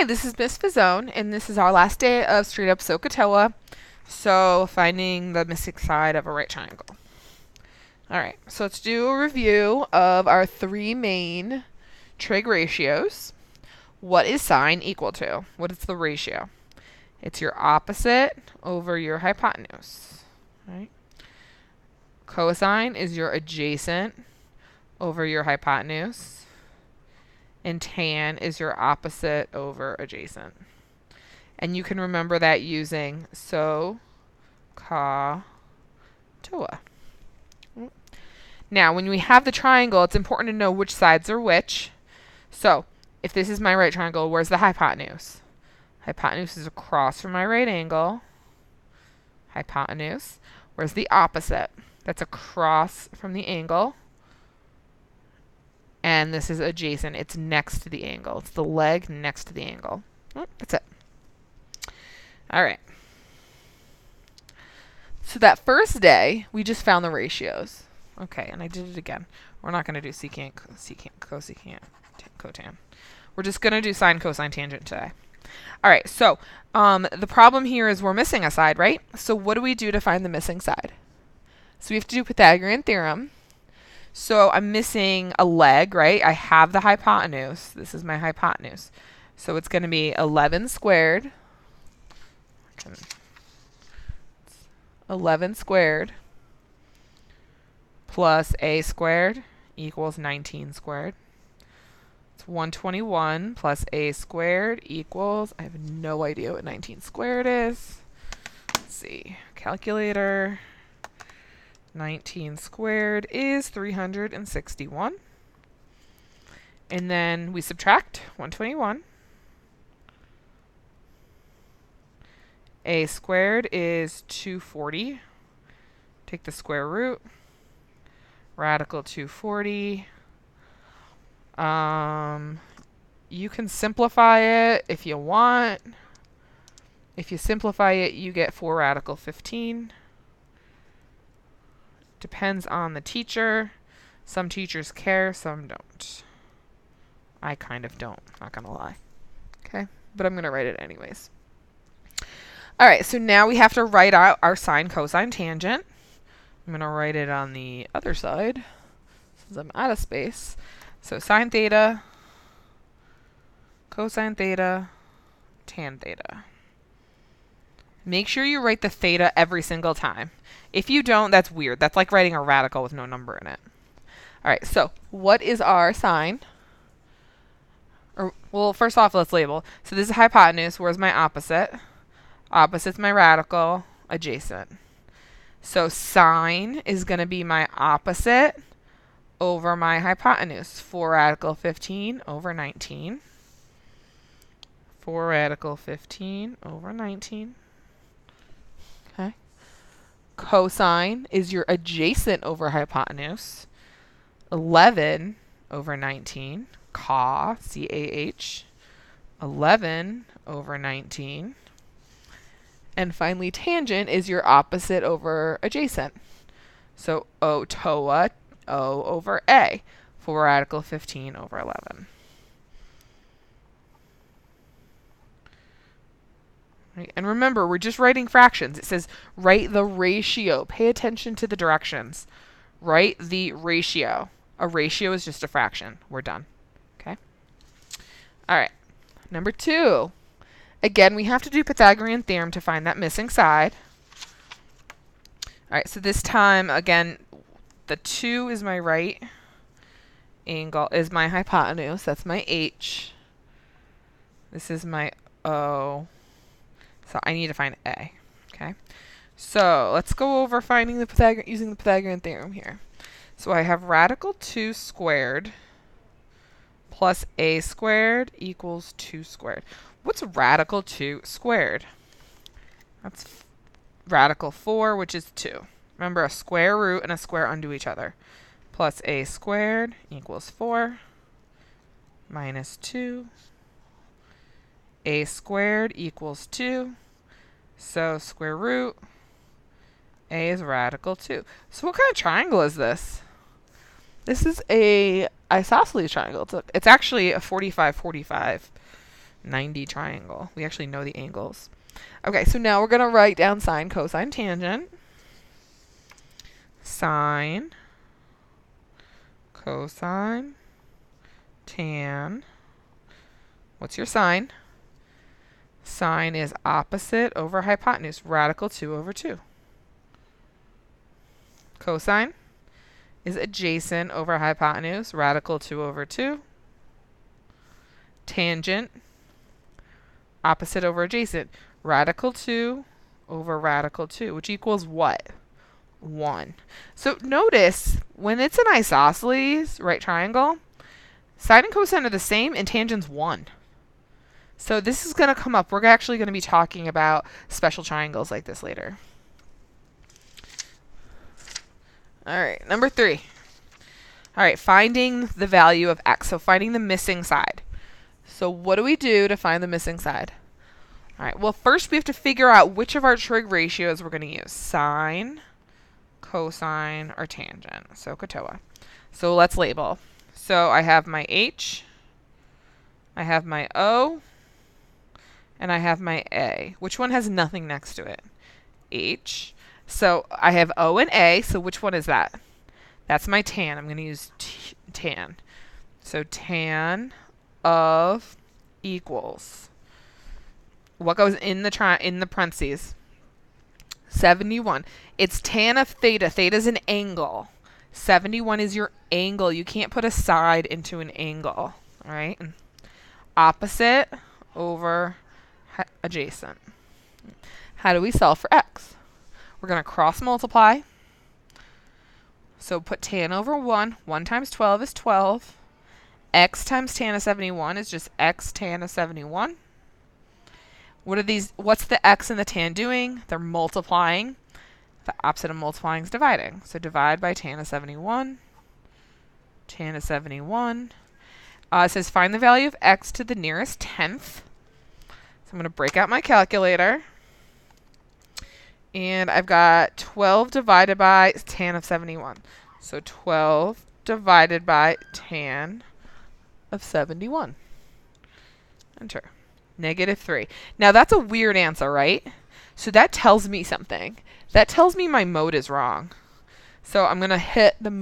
Hi, this is Miss Fazone, and this is our last day of straight up SOHCAHTOA. So, finding the missing side of a right triangle. Alright, so let's do a review of our three main trig ratios. What is sine equal to? What is the ratio? It's your opposite over your hypotenuse. Right? Cosine is your adjacent over your hypotenuse. And tan is your opposite over adjacent. And you can remember that using SOHCAHTOA. Now, when we have the triangle, it's important to know which sides are which. So, if this is my right triangle, where's the hypotenuse? Hypotenuse is across from my right angle. Hypotenuse. Where's the opposite? That's across from the angle. And this is adjacent. It's next to the angle. It's the leg next to the angle. That's it. All right. So that first day, we just found the ratios. Okay, and I did it again. We're not going to do secant, cosecant, cotan. We're just going to do sine, cosine, tangent today. All right, so the problem here is we're missing a side, right? So what do we do to find the missing side? So we have to do Pythagorean theorem. So I'm missing a leg, right? I have the hypotenuse. This is my hypotenuse. So it's going to be 11 squared. 11 squared plus a squared equals 19 squared. It's 121 plus a squared equals, I have no idea what 19 squared is. Let's see, calculator. 19 squared is 361. And then we subtract 121. A squared is 240. Take the square root. Radical 240. You can simplify it if you want. If you simplify it, you get 4 radical 15. Depends on the teacher. Some teachers care, some don't. I kind of don't, not gonna lie. Okay, but I'm gonna write it anyways. All right, so now we have to write out our sine, cosine, tangent. I'm gonna write it on the other side since I'm out of space. So sine theta, cosine theta, tan theta. Make sure you write the theta every single time. If you don't, that's weird. That's like writing a radical with no number in it. All right, so what is our sine? Well, first off, let's label. So this is hypotenuse. Where's my opposite? Opposite's my radical, adjacent. So sine is going to be my opposite over my hypotenuse. 4 radical 15 over 19. 4 radical 15 over 19. Okay. Cosine is your adjacent over hypotenuse. 11 over 19. Ca, C-A-H. 11 over 19. And finally, tangent is your opposite over adjacent. So OTOA, O over A. 4 radical 15 over 11. Right. And remember, we're just writing fractions. It says write the ratio. Pay attention to the directions. Write the ratio. A ratio is just a fraction. We're done. Okay? All right. Number 2. Again, we have to do Pythagorean theorem to find that missing side. All right, so this time, again, the 2 is my right angle, is my hypotenuse. That's my H. This is my O. So I need to find A. Okay. So let's go over finding the using the Pythagorean theorem here. So I have radical 2 squared plus A squared equals 2 squared. What's radical 2 squared? That's radical 4, which is 2. Remember, a square root and a square undo each other. Plus A squared equals 4 minus 2. A squared equals 2. So square root A is radical 2. So what kind of triangle is this? This is a isosceles triangle. It's actually a 45-45 90 triangle. We actually know the angles. Okay, so now we're going to write down sine, cosine, tangent. Sine, cosine, tan. What's your sine? Sine is opposite over hypotenuse, radical 2 over 2. Cosine is adjacent over hypotenuse, radical 2 over 2. Tangent, opposite over adjacent, radical 2 over radical 2, which equals what? 1. So notice, when it's an isosceles, right triangle, sine and cosine are the same and tangent's 1. So this is going to come up. We're actually going to be talking about special triangles like this later. All right, number 3. All right, finding the value of x. So finding the missing side. So what do we do to find the missing side? All right, well, first we have to figure out which of our trig ratios we're going to use. Sine, cosine, or tangent. SOHCAHTOA. So let's label. So I have my h, I have my o, and I have my a. Which one has nothing next to it? H. So I have O and A, so which one is that? That's my tan. I'm going to use tan. So tan of equals. What goes in the parentheses? 71. It's tan of theta. Theta is an angle. 71 is your angle. You can't put a side into an angle. All right? Opposite over adjacent. How do we solve for x? We're going to cross multiply. So put tan over 1. 1 times 12 is 12. X times tan of 71 is just x tan of 71. What are these? What's the x and the tan doing? They're multiplying. The opposite of multiplying is dividing. So divide by tan of 71. Tan of 71. It says find the value of x to the nearest tenth. So I'm going to break out my calculator. And I've got 12 divided by tan of 71. So 12 divided by tan of 71. Enter. -3. Now that's a weird answer, right? So that tells me something. That tells me my mode is wrong. So I'm going to hit the mode.